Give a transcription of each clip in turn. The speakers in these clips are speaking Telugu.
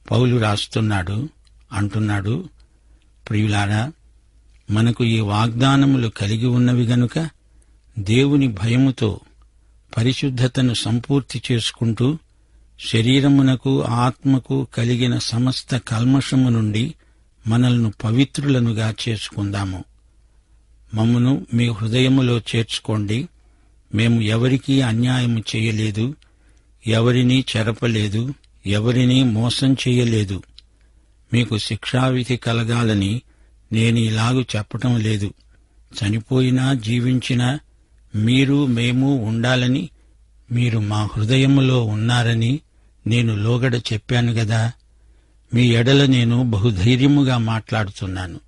పౌలు రాస్తున్నాడు, అంటున్నాడు, ప్రియులారా, మనకు ఈ వాగ్దానములు కలిగి ఉన్నవి గనుక దేవుని భయముతో పరిశుద్ధతను సంపూర్తి చేసుకుంటూ శరీరమునకు ఆత్మకు కలిగిన సమస్త కల్మషము నుండి మనల్ని పవిత్రులనుగా చేసుకుందాము. మమ్మును మీ హృదయములో చేర్చుకోండి. మేము ఎవరికీ అన్యాయము చేయలేదు, ఎవరినీ చెరపలేదు, ఎవరినీ మోసం చేయలేదు. మీకు శిక్షావిధి కలగాలని నేను ఇలాగు చెప్పటం లేదు. చనిపోయినా జీవించినా మీరు మేము ఉండాలని మీరు మా హృదయములో ఉన్నారని నేను లోగడ చెప్పాను గదా. మీ ఎడల నేను బహుధైర్యముగా మాట్లాడుతున్నాను.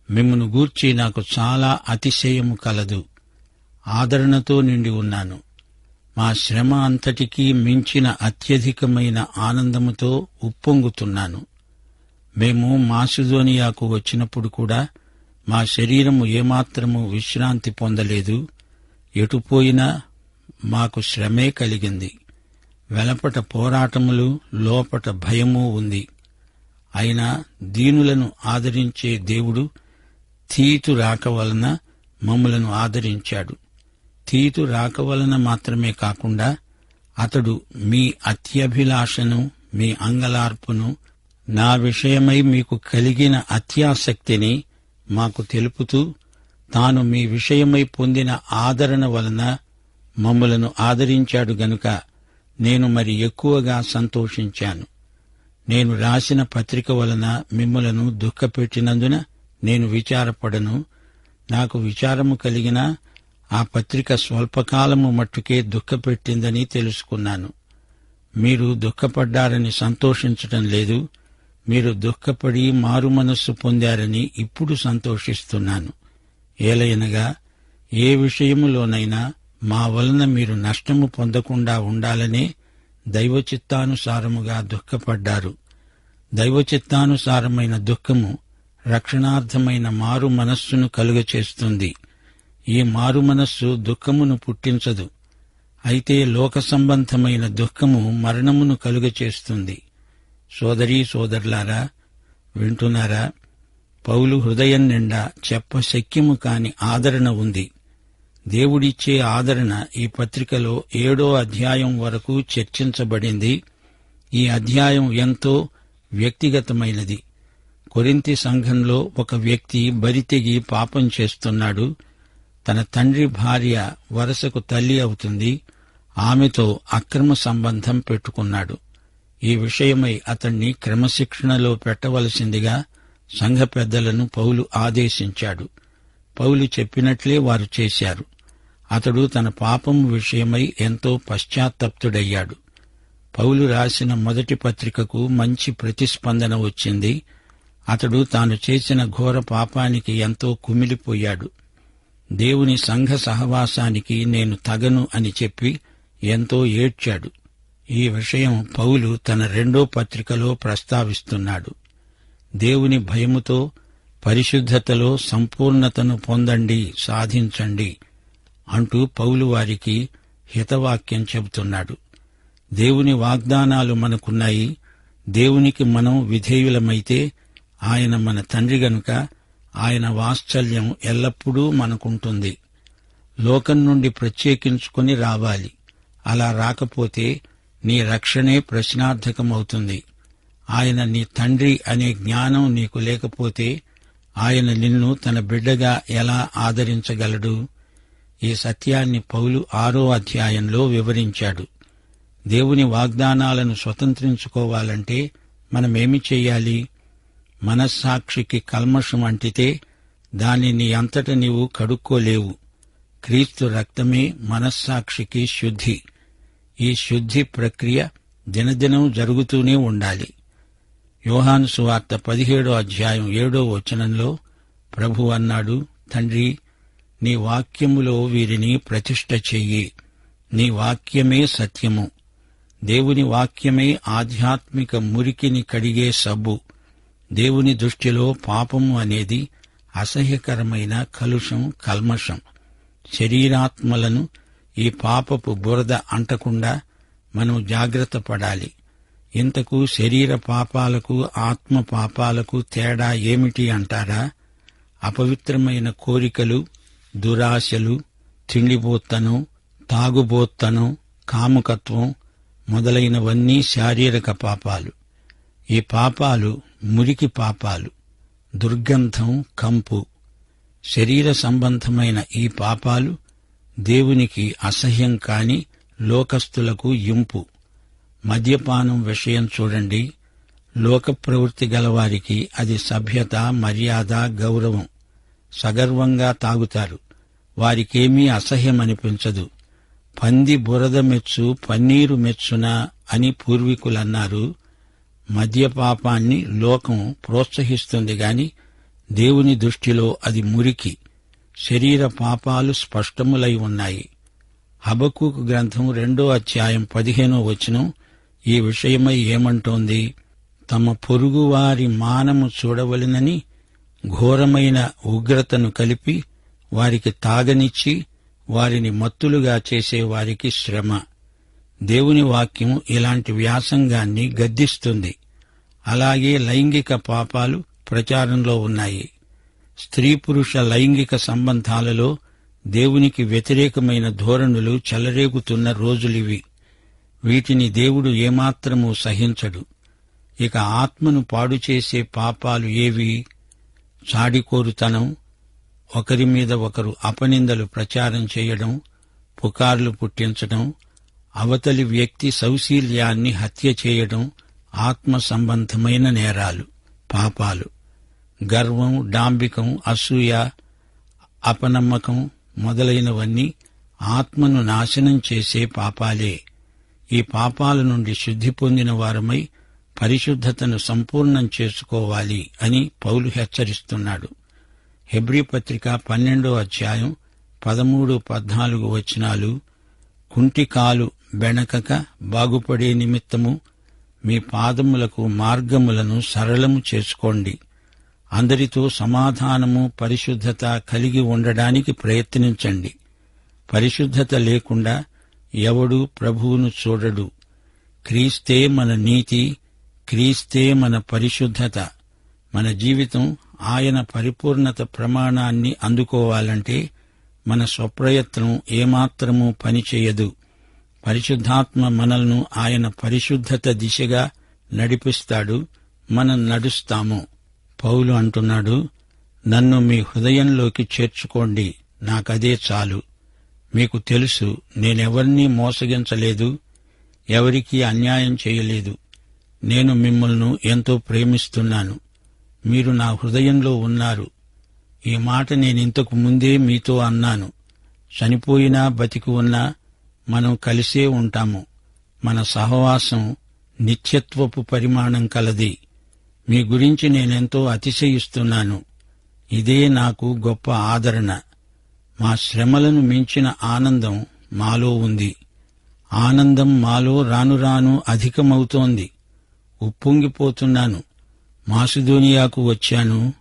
మిమ్మును గూర్చి నాకు చాలా అతిశయము కలదు. ఆదరణతో నిండి ఉన్నాను. మా శ్రమ అంతటికీ మించిన అత్యధికమైన ఆనందముతో ఉప్పొంగుతున్నాను. మేము మాసిదోనియాకు వచ్చినప్పుడు కూడా మా శరీరము ఏమాత్రము విశ్రాంతి పొందలేదు. ఎటుపోయినా మాకు శ్రమే కలిగింది. వెలపట పోరాటములు, లోపట భయము ఉంది. అయినా దీనులను ఆదరించే దేవుడు తీతు రాక వలన మమ్ములను ఆదరించాడు. తీతు రాక వలన మాత్రమే కాకుండా అతడు మీ అత్యభిలాషను, మీ అంగలార్పును, నా విషయమై మీకు కలిగిన అత్యాసక్తిని మాకు తెలుపుతూ తాను మీ విషయమై పొందిన ఆదరణ వలన మమ్ములను ఆదరించాడు గనుక నేను మరి ఎక్కువగా సంతోషించాను. నేను రాసిన పత్రిక వలన మిమ్ములను దుఃఖపెట్టినందున నేను విచారపడను. నాకు విచారము కలిగినా ఆ పత్రిక స్వల్పకాలము మట్టుకే దుఃఖపెట్టిందని తెలుసుకున్నాను. మీరు దుఃఖపడ్డారని సంతోషించటం లేదు. మీరు దుఃఖపడి మారు మనస్సు పొందారని ఇప్పుడు సంతోషిస్తున్నాను. ఏలయనగా ఏ విషయములోనైనా మా వలన మీరు నష్టము పొందకుండా ఉండాలనే దైవచిత్తానుసారముగా దుఃఖపడ్డారు. దైవచిత్తానుసారమైన దుఃఖము రక్షణార్థమైన మారు మనస్సును కలుగచేస్తుంది. ఈ మారు మనస్సు దుఃఖమును పుట్టించదు. అయితే లోక సంబంధమైన దుఃఖము మరణమును కలుగచేస్తుంది. సోదరీ సోదరులారా, వింటున్నారా? పౌలు హృదయం నిండా చెప్పశక్యము కాని ఆదరణ ఉంది. దేవుడిచ్చే ఆదరణ ఈ పత్రికలో 7వ అధ్యాయం వరకు చర్చించబడింది. ఈ అధ్యాయం ఎంతో వ్యక్తిగతమైనది. కొరింథీ సంఘంలో ఒక వ్యక్తి బరితెగి పాపం చేస్తున్నాడు. తన తండ్రి భార్య వరసకు తల్లి అవుతుంది. ఆమెతో అక్రమ సంబంధం పెట్టుకున్నాడు. ఈ విషయమై అతణ్ణి క్రమశిక్షణలో పెట్టవలసిందిగా సంఘ పెద్దలను పౌలు ఆదేశించాడు. పౌలు చెప్పినట్లే వారు చేశారు. అతడు తన పాపం విషయమై ఎంతో పశ్చాత్తప్తుడయ్యాడు. పౌలు రాసిన మొదటి పత్రికకు మంచి ప్రతిస్పందన వచ్చింది. అతడు తాను చేసిన ఘోర పాపానికి ఎంతో కుమిలిపోయాడు. దేవుని సంఘ సహవాసానికి నేను తగను అని చెప్పి ఎంతో ఏడ్చాడు. ఈ విషయం పౌలు తన 2వ పత్రికలో ప్రస్తావిస్తున్నాడు. దేవుని భయముతో పరిశుద్ధతలో సంపూర్ణతను పొందండి, సాధించండి అంటూ పౌలు వారికి హితవాక్యం చెబుతున్నాడు. దేవుని వాగ్దానాలు మనకున్నాయి. దేవునికి మనం విధేయులమైతే ఆయన మన తండ్రి గనుక ఆయన వాత్సల్యం ఎల్లప్పుడూ మనకుంటుంది. లోకం నుండి ప్రత్యేకించుకొని రావాలి. అలా రాకపోతే నీ రక్షణే ప్రశ్నార్థకమవుతుంది. ఆయన నీ తండ్రి అనే జ్ఞానం నీకు లేకపోతే ఆయన నిన్ను తన బిడ్డగా ఎలా ఆదరించగలడు? ఈ సత్యాన్ని పౌలు 6వ అధ్యాయంలో వివరించాడు. దేవుని వాగ్దానాలను స్వతంత్రించుకోవాలంటే మనమేమి చెయ్యాలి? మనస్సాక్షికి కల్మషం అంటితే దాన్ని నీ అంతట నీవు కడుక్కోలేవు. క్రీస్తు రక్తమే మనస్సాక్షికి శుద్ధి. ఈ శుద్ధి ప్రక్రియ దినదినం జరుగుతూనే ఉండాలి. యోహాను సువార్త 17వ అధ్యాయం 7వ వచనంలో ప్రభువు అన్నాడు, తండ్రి, నీ వాక్యములో వీరిని ప్రతిష్ఠ చెయ్యి. నీ వాక్యమే సత్యము. దేవుని వాక్యమే ఆధ్యాత్మిక మురికిని కడిగే సబ్బు. దేవుని దృష్టిలో పాపము అనేది అసహ్యకరమైన కలుషం, కల్మషం. శరీరాత్మలను ఈ పాపపు బురద అంటకుండా మనం జాగ్రత్త పడాలి. ఇంతకు శరీర పాపాలకు ఆత్మ పాపాలకు తేడా ఏమిటి అంటారా? అపవిత్రమైన కోరికలు, దురాశలు, తిండిబోత్తనం, తాగుబోత్తనం, కాముకత్వం మొదలైనవన్నీ శారీరక పాపాలు. ఈ పాపాలు మురికి పాపాలు, దుర్గంధం, కంపు. శరీర సంబంధమైన ఈ పాపాలు దేవునికి అసహ్యం కాని లోకస్తులకు ఇంపు. మద్యపానం విషయం చూడండి. లోక ప్రవృత్తి గలవారికి అది సభ్యత, మర్యాద, గౌరవం. సగర్వంగా తాగుతారు. వారికేమీ అసహ్యమనిపించదు. పంది బురద మెచ్చు, పన్నీరు మెచ్చునా అని పూర్వీకులన్నారు. మద్యపాపాన్ని లోకం ప్రోత్సహిస్తుంది గాని దేవుని దృష్టిలో అది మురికి. శరీర పాపాలు స్పష్టములై ఉన్నాయి. హబక్కూకు గ్రంథం 2:15 ఈ విషయమై ఏమంటోంది? తమ పొరుగువారి మానము చూడవలెనని ఘోరమైన ఉగ్రతను కలిపి వారికి తాగనిచ్చి వారిని మత్తులుగా చేసే వారికి శ్రమ. దేవుని వాక్యం ఇలాంటి వ్యాసంగాన్ని గద్దిస్తుంది. అలాగే లైంగిక పాపాలు ప్రచారంలో ఉన్నాయి. స్త్రీ పురుష లైంగిక సంబంధాలలో దేవునికి వ్యతిరేకమైన ధోరణులు చెలరేగుతున్న రోజులివి. వీటిని దేవుడు ఏమాత్రమూ సహించడు. ఇక ఆత్మను పాడుచేసే పాపాలు ఏవి? చాడికోరుతనం, ఒకరి మీద ఒకరు అపనిందలు ప్రచారం చేయడం, పుకార్లు పుట్టించడం, అవతలి వ్యక్తి సౌశీల్యాన్ని హత్య చేయడం ఆత్మ సంబంధమైన నేరాలు, పాపాలు. గర్వం, డాంబికం, అసూయ, అపనమ్మకం మొదలైనవన్నీ ఆత్మను నాశనం చేసే పాపాలే. ఈ పాపాల నుండి శుద్ధి పొందిన వారమై పరిశుద్ధతను సంపూర్ణం చేసుకోవాలి అని పౌలు హెచ్చరిస్తున్నాడు. హెబ్రీ పత్రిక 12:13-14 కుంటికాలు బెణకక బాగుపడే నిమిత్తము మీ పాదములకు మార్గములను సరళము చేసుకోండి. అందరితో సమాధానము, పరిశుద్ధత కలిగి ఉండడానికి ప్రయత్నించండి. పరిశుద్ధత లేకుండా ఎవడూ ప్రభువును చూడడు. క్రీస్తే మన నీతి, క్రీస్తే మన పరిశుద్ధత. మన జీవితం ఆయన పరిపూర్ణత ప్రమాణాన్ని అందుకోవాలంటే మన స్వప్రయత్నం ఏమాత్రమూ పనిచేయదు. పరిశుద్ధాత్మ మనల్ని ఆయన పరిశుద్ధత దిశగా నడిపిస్తాడు. మనం నడుస్తాము. పౌలు అంటున్నాడు, నన్ను మీ హృదయంలోకి చేర్చుకోండి, నాకదే చాలు. మీకు తెలుసు, నేనెవర్నీ మోసగించలేదు, ఎవరికీ అన్యాయం చేయలేదు. నేను మిమ్మల్ని ఎంతో ప్రేమిస్తున్నాను. మీరు నా హృదయంలో ఉన్నారు. ఈ మాట నేనింతకు ముందే మీతో అన్నాను. చనిపోయినా బతికి ఉన్నా మనం కలిసే ఉంటాము. మన సహవాసం నిత్యత్వపు పరిమాణం కలది. మీ గురించి నేనెంతో అతిశయిస్తున్నాను. ఇదే నాకు గొప్ప ఆదరణ. మా శ్రమలను మించిన ఆనందం మాలో ఉంది. ఆనందం మాలో రాను రాను అధికమవుతోంది. ఉప్పొంగిపోతున్నాను. మాసిదోనియాకు వచ్చాను.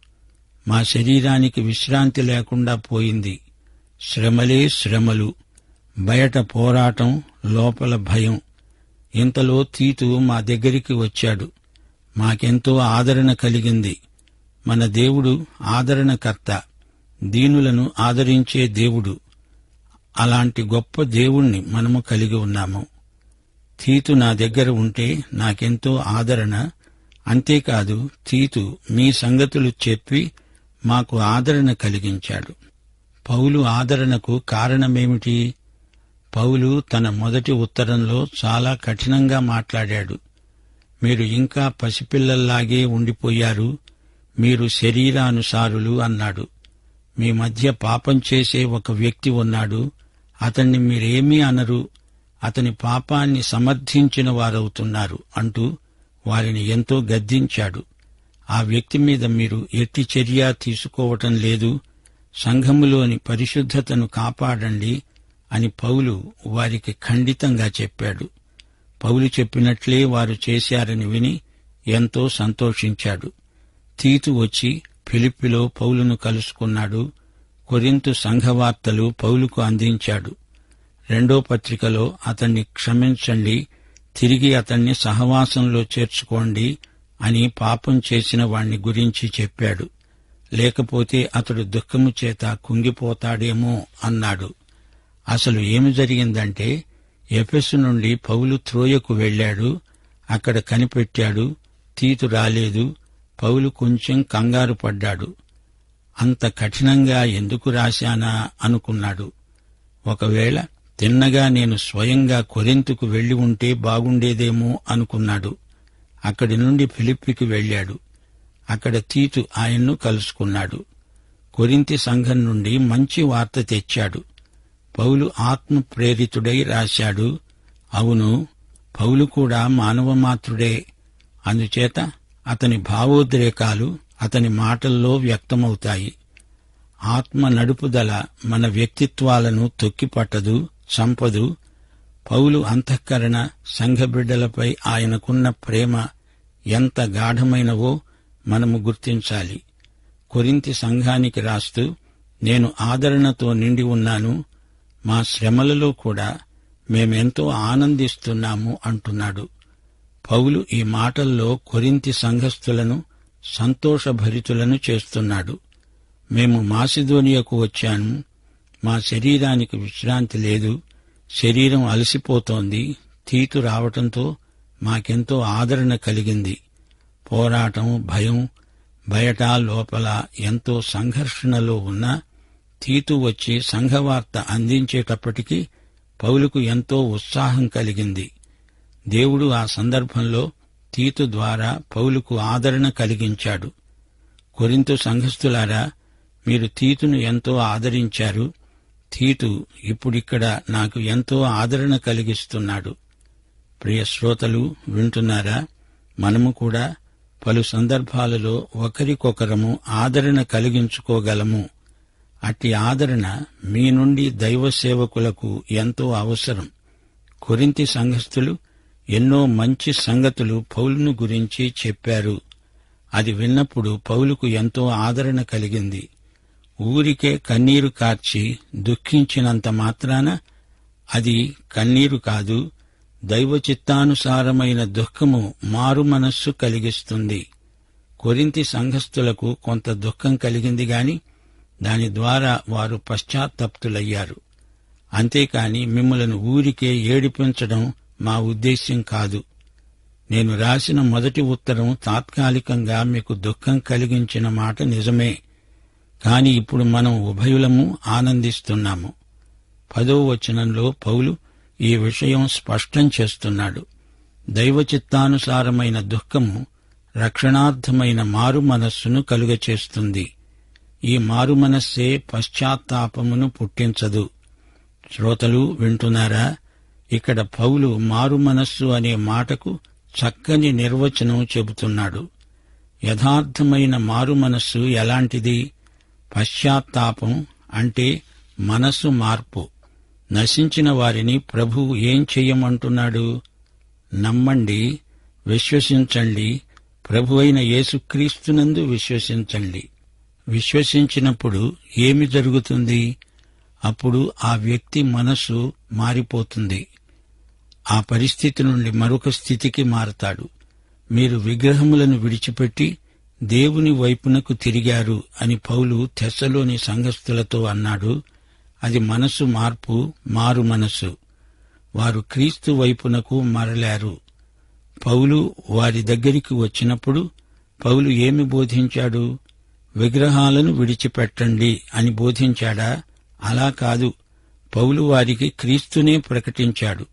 మా శరీరానికి విశ్రాంతి లేకుండా పోయింది. శ్రమలే శ్రమలు, బయట పోరాటం, లోపల భయం. ఇంతలో తీతు మా దగ్గరికి వచ్చాడు. మాకెంతో ఆదరణ కలిగింది. మన దేవుడు ఆదరణకర్త, దీనులను ఆదరించే దేవుడు. అలాంటి గొప్ప దేవుణ్ణి మనము కలిగి ఉన్నాము. తీతు నా దగ్గర ఉంటే నాకెంతో ఆదరణ. అంతేకాదు, తీతు మీ సంగతులు చెప్పి మాకు ఆదరణ కలిగించాడు. పౌలు ఆదరణకు కారణమేమిటి? పౌలు తన మొదటి ఉత్తరంలో చాలా కఠినంగా మాట్లాడాడు. మీరు ఇంకా పసిపిల్లల్లాగే ఉండిపోయారు, మీరు శరీరానుసారులు అన్నాడు. మీ మధ్య పాపం చేసే ఒక వ్యక్తి ఉన్నాడు. అతన్ని మీరేమీ అనరు, అతని పాపాన్ని సమర్థించిన వారవుతున్నారు అంటూ వారిని ఎంతో గద్దించాడు. ఆ వ్యక్తి మీద మీరు ఎట్టి చర్య తీసుకోవటం లేదు, సంఘములోని పరిశుద్ధతను కాపాడండి అని పౌలు వారికి ఖండితంగా చెప్పాడు. పౌలు చెప్పినట్లే వారు చేశారని విని ఎంతో సంతోషించాడు. తీతు వచ్చి ఫిలిప్పిలో పౌలును కలుసుకున్నాడు. కొరింతు సంఘవార్తలు పౌలుకు అందించాడు. 2వ పత్రికలో అతన్ని క్షమించండి, తిరిగి అతన్ని సహవాసంలో చేర్చుకోండి అని పాపం చేసిన వాణ్ణి గురించి చెప్పాడు. లేకపోతే అతడు దుఃఖము చేత కుంగిపోతాడేమో అన్నాడు. అసలు ఏమి జరిగిందంటే, ఎఫెసు నుండి పౌలు త్రోయకు వెళ్లాడు. అక్కడ కనిపెట్టాడు, తీతు రాలేదు. పౌలు కొంచెం కంగారు పడ్డాడు. అంత కఠినంగా ఎందుకు రాశానా అనుకున్నాడు. ఒకవేళ తిన్నగా నేను స్వయంగా కొరింతుకు వెళ్లి ఉంటే బాగుండేదేమో అనుకున్నాడు. అక్కడి నుండి ఫిలిప్పికి వెళ్లాడు. అక్కడ తీతు ఆయన్ను కలుసుకున్నాడు. కొరింథీ సంఘం నుండి మంచి వార్త తెచ్చాడు. పౌలు ఆత్మ ప్రేరితుడై రాశాడు. అవును, పౌలు కూడా మానవమాత్రుడే. అందుచేత అతని భావోద్రేకాలు అతని మాటల్లో వ్యక్తమవుతాయి. ఆత్మ నడుపుదల మన వ్యక్తిత్వాలను తొక్కిపట్టదు, చంపదు. పౌలు అంతఃకరణ, సంఘబిడ్డలపై ఆయనకున్న ప్రేమ ఎంత గాఢమైనవో మనము గుర్తించాలి. కొరింథీ సంఘానికి రాస్తూ, నేను ఆదరణతో నిండి ఉన్నాను, మా శ్రమలలో కూడా మేమెంతో ఆనందిస్తున్నాము అంటున్నాడు. పౌలు ఈ మాటల్లో కొరింథీ సంఘస్థులను సంతోషభరితులను చేస్తున్నాడు. మేము మాసిదోనియాకు వచ్చాను. మా శరీరానికి విశ్రాంతి లేదు. శరీరం అలసిపోతోంది. తీతు రావటంతో మాకెంతో ఆదరణ కలిగింది. పోరాటం, భయం, బయట లోపల ఎంతో సంఘర్షణలో ఉన్నా తీతు వచ్చి సంఘవార్త అందించేటప్పటికీ పౌలుకు ఎంతో ఉత్సాహం కలిగింది. దేవుడు ఆ సందర్భంలో తీతు ద్వారా పౌలుకు ఆదరణ కలిగించాడు. కొరింథు సంఘస్థులారా, మీరు తీతును ఎంతో ఆదరించారు. తీతు ఇప్పుడిక్కడ నాకు ఎంతో ఆదరణ కలిగిస్తున్నాడు. ప్రియ శ్రోతలు, వింటున్నారా? మనము కూడా పలు సందర్భాలలో ఒకరికొకరము ఆదరణ కలిగించుకోగలము. అట్టి ఆదరణ మీ నుండి దైవ సేవకులకు ఎంతో అవసరం. కొరింథీ సంఘస్థులు ఎన్నో మంచి సంగతులు పౌలును గురించి చెప్పారు. అది విన్నప్పుడు పౌలుకు ఎంతో ఆదరణ కలిగింది. ఊరికే కన్నీరు కార్చి దుఃఖించినంత మాత్రాన అది కన్నీరు కాదు. దైవ చిత్తానుసారమైన దుఃఖము మారు మనస్సు కలిగిస్తుంది. కొరింథీ సంఘస్థులకు కొంత దుఃఖం కలిగింది గాని దాని ద్వారా వారు పశ్చాత్తప్తులయ్యారు. అంతేకాని మిమ్మలను ఊరికే ఏడిపించడం మా ఉద్దేశ్యం కాదు. నేను రాసిన మొదటి ఉత్తరం తాత్కాలికంగా మీకు దుఃఖం కలిగించిన మాట నిజమే. కాని ఇప్పుడు మనం ఉభయులము ఆనందిస్తున్నాము. 10వ వచనంలో పౌలు ఈ విషయం స్పష్టం చేస్తున్నాడు. దైవ చిత్తానుసారమైన దుఃఖము రక్షణార్థమైన మారు మనస్సును కలుగచేస్తుంది. ఈ మారు మనస్సే పశ్చాత్తాపమును పుట్టించదు. శ్రోతలు, వింటున్నారా? ఇక్కడ పౌలు మారు మనస్సు అనే మాటకు చక్కని నిర్వచనం చెబుతున్నాడు. యథార్థమైన మారు మనస్సు ఎలాంటిది? పశ్చాత్తాపం అంటే మనస్సు మార్పు. నశించిన వారిని ప్రభువు ఏం చెయ్యమంటున్నాడు? నమ్మండి, విశ్వసించండి, ప్రభువైన యేసుక్రీస్తునందు విశ్వసించండి. విశ్వసించినప్పుడు ఏమి జరుగుతుంది? అప్పుడు ఆ వ్యక్తి మనసు మారిపోతుంది. ఆ పరిస్థితి నుండి మరొక స్థితికి మారతాడు. మీరు విగ్రహములను విడిచిపెట్టి దేవుని వైపునకు తిరిగారు అని పౌలు తెస్సలోని సంఘస్థులతో అన్నాడు. అది మనసు మార్పు, మారు మనసు. వారు క్రీస్తు వైపునకు మరలారు. పౌలు వారి దగ్గరికి వచ్చినప్పుడు పౌలు ఏమి బోధించాడు? విగ్రహాలను విడిచిపెట్టండి అని బోధించాడా? అలా కాదు. పౌలు వారికి క్రీస్తునే ప్రకటించాడు.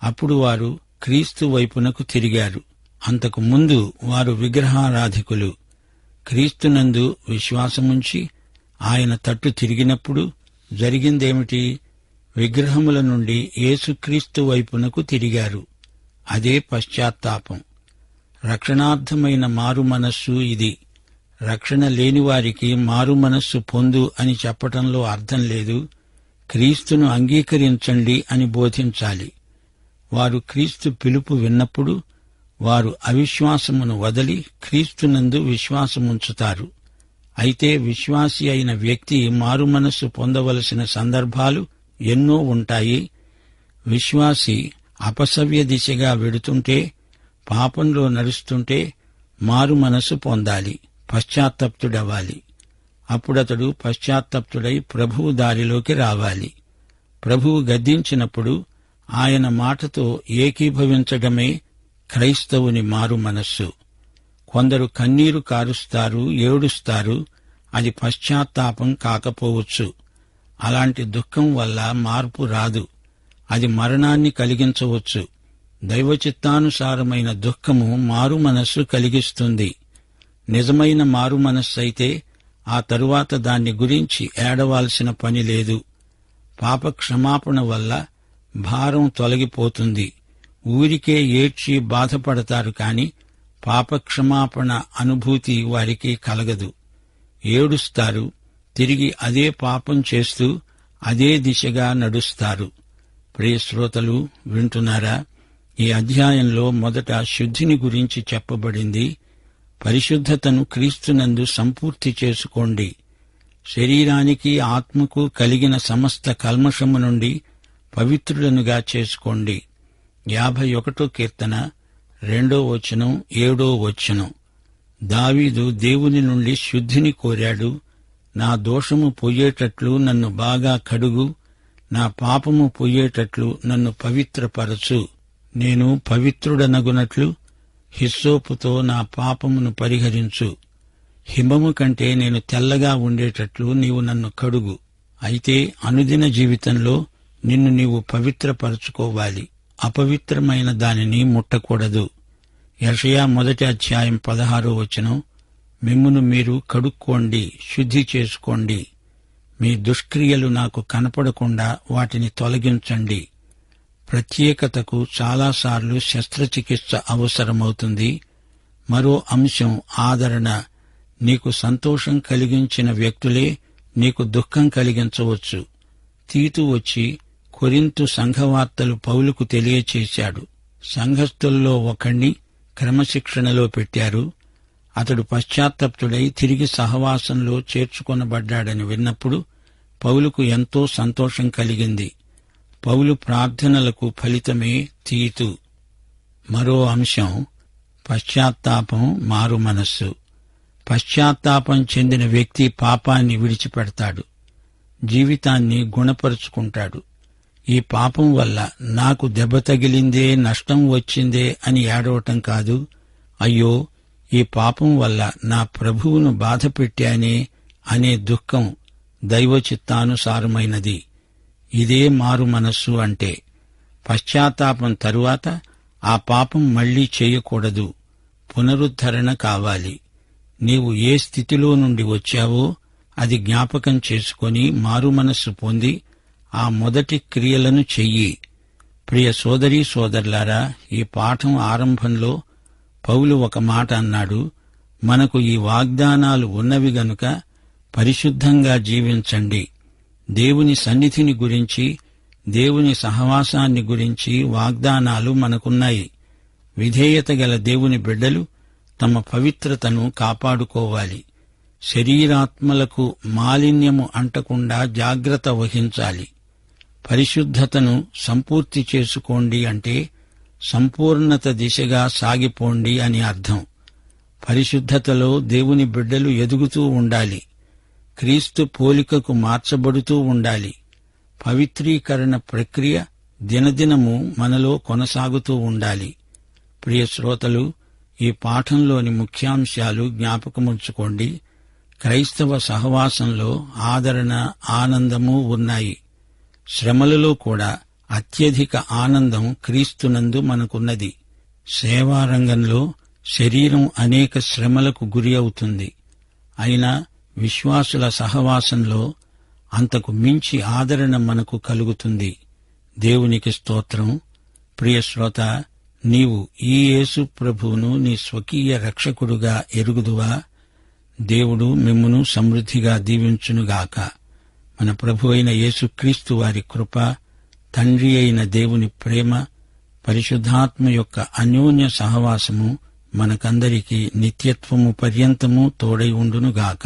అప్పుడు వారు క్రీస్తు వైపునకు తిరిగారు. అంతకు ముందు వారు విగ్రహారాధికులు. క్రీస్తునందు విశ్వాసముంచి ఆయన తట్టు తిరిగినప్పుడు జరిగిందేమిటి? విగ్రహముల నుండి యేసుక్రీస్తు వైపునకు తిరిగారు. అదే పశ్చాత్తాపం. రక్షణార్థమైన మారు మనస్సు ఇది. రక్షణ లేనివారికి మారు మనస్సు పొందు అని చెప్పటంలో అర్థం లేదు. క్రీస్తును అంగీకరించండి అని బోధించాలి. వారు క్రీస్తు పిలుపు విన్నప్పుడు వారు అవిశ్వాసమును వదలి క్రీస్తునందు విశ్వాసముంచుతారు. అయితే విశ్వాసి అయిన వ్యక్తి మారు మనస్సు పొందవలసిన సందర్భాలు ఎన్నో ఉంటాయి. విశ్వాసి అపసవ్య దిశగా వెడుతుంటే, పాపంలో నడుస్తుంటే మారు మనసు పొందాలి, పశ్చాత్తప్తుడవ్వాలి. అప్పుడతడు పశ్చాత్తప్తుడై ప్రభువు దారిలోకి రావాలి. ప్రభువు గద్దించినప్పుడు ఆయన మాటతో ఏకీభవించడమే క్రైస్తవుని మారు మనస్సు. కొందరు కన్నీరు కారుస్తారు, ఏడుస్తారు, అది పశ్చాత్తాపం కాకపోవచ్చు. అలాంటి దుఃఖం వల్ల మార్పు రాదు, అది మరణాన్ని కలిగించవచ్చు. దైవచిత్తానుసారమైన దుఃఖము మారు మనస్సు కలిగిస్తుంది. నిజమైన మారు మనస్సైతే ఆ తరువాత దాన్ని గురించి ఏడవాల్సిన పని లేదు. పాప క్షమాపణ వల్ల భారం తొలగిపోతుంది. ఊరికే ఏడ్చి బాధపడతారు కాని పాపక్షమాపణ అనుభూతి వారికి కలగదు. ఏడుస్తారు, తిరిగి అదే పాపం చేస్తూ అదే దిశగా నడుస్తారు. ప్రియశ్రోతలు వింటున్నారా? ఈ అధ్యాయంలో మొదట శుద్ధిని గురించి చెప్పబడింది. పరిశుద్ధతను క్రీస్తునందు సంపూర్తి చేసుకోండి. శరీరానికి ఆత్మకు కలిగిన సమస్త కల్మషము నుండి పవిత్రులనుగా చేసుకోండి. 51 కీర్తన 2వ వచనం 7వ వచనం. దావీదు దేవుని నుండి శుద్ధిని కోరాడు. నా దోషము పొయ్యేటట్లు నన్ను బాగా కడుగు, నా పాపము పొయ్యేటట్లు నన్ను పవిత్రపరచు. నేను పవిత్రుడనగునట్లు హిస్సోపుతో నా పాపమును పరిహరించు. హిమము కంటే నేను తెల్లగా ఉండేటట్లు నీవు నన్ను కడుగు. అయితే అనుదిన జీవితంలో నిన్ను నీవు పవిత్రపరచుకోవాలి. అపవిత్రమైన దానిని ముట్టకూడదు. యెషయా 1వ అధ్యాయం 16వ వచనం, మిమ్మును మీరు కడుక్కోండి, శుద్ధి చేసుకోండి. మీ దుష్క్రియలు నాకు కనపడకుండా వాటిని తొలగించండి. ప్రత్యేకతకు చాలాసార్లు శస్త్రచికిత్స అవసరమవుతుంది. మరో అంశం ఆదరణ. నీకు సంతోషం కలిగించిన వ్యక్తులే నీకు దుఃఖం కలిగించవచ్చు. తీతు వచ్చి కొరింతు సంఘవార్తలు పౌలుకు తెలియచేశాడు. సంఘస్థుల్లో ఒకణ్ణి క్రమశిక్షణలో పెట్టారు. అతడు పశ్చాత్తప్తుడై తిరిగి సహవాసంలో చేర్చుకొనబడ్డాడని విన్నప్పుడు పౌలుకు ఎంతో సంతోషం కలిగింది. పౌలు ప్రార్థనలకు ఫలితమే తీతు. మరో అంశం పశ్చాత్తాపం, మారు మనస్సు. పశ్చాత్తాపం చెందిన వ్యక్తి పాపాన్ని విడిచిపెడతాడు, జీవితాన్ని గుణపరుచుకుంటాడు. ఈ పాపం వల్ల నాకు దెబ్బ తగిలిందే, నష్టం వచ్చిందే అని ఏడవటం కాదు. అయ్యో, ఈ పాపం వల్ల నా ప్రభువును బాధపెట్టానే అనే దుఃఖం దైవచిత్తానుసారమైనది. ఇదే మారు మనస్సు అంటే. పశ్చాత్తాపం తరువాత ఆ పాపం మళ్లీ చేయకూడదు. పునరుద్ధరణ కావాలి. నీవు ఏ స్థితిలో నుండి వచ్చావో అది జ్ఞాపకం చేసుకొని మారు మనస్సు పొంది ఆ మొదటి క్రియలను చెయ్యి. ప్రియ సోదరీ సోదరులారా, ఈ పాఠం ఆరంభంలో పౌలు ఒక మాట అన్నాడు. మనకు ఈ వాగ్దానాలు ఉన్నవి గనుక పరిశుద్ధంగా జీవించండి. దేవుని సన్నిధిని గురించి, దేవుని సహవాసాన్ని గురించి వాగ్దానాలు మనకున్నాయి. విధేయత గల దేవుని బిడ్డలు తమ పవిత్రతను కాపాడుకోవాలి. శరీరాత్మలకు మాలిన్యము అంటకుండా జాగ్రత్త వహించాలి. పరిశుద్ధతను సంపూర్తి చేసుకోండి అంటే సంపూర్ణత దిశగా సాగిపోండి అని అర్థం. పరిశుద్ధతలో దేవుని బిడ్డలు ఎదుగుతూ ఉండాలి. క్రీస్తు పోలికకు మార్చబడుతూ ఉండాలి. పవిత్రీకరణ ప్రక్రియ దినదినము మనలో కొనసాగుతూ ఉండాలి. ప్రియ శ్రోతలు, ఈ పాఠంలోని ముఖ్యాంశాలు జ్ఞాపకముంచుకోండి. క్రైస్తవ సహవాసంలో ఆదరణ, ఆనందము ఉన్నాయి. శ్రమలలో కూడా అత్యధిక ఆనందం క్రీస్తునందు మనకున్నది. సేవారంగంలో శరీరం అనేక శ్రమలకు గురి అవుతుంది. అయినా విశ్వాసుల సహవాసంలో అంతకు మించి ఆదరణ మనకు కలుగుతుంది. దేవునికి స్తోత్రం. ప్రియ శ్రోత, నీవు ఈ యేసు ప్రభువును నీ స్వకీయ రక్షకుడుగా ఎరుగుదువా? దేవుడు మిమ్మును సమృద్ధిగా దీవించునుగాక. మన ప్రభు అయిన యేసుక్రీస్తు వారి కృప, తండ్రి అయిన దేవుని ప్రేమ, పరిశుద్ధాత్మ యొక్క అన్యోన్య సహవాసము మనకందరికీ నిత్యత్వము పర్యంతము తోడై ఉండునుగాక.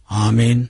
ఆమేన్.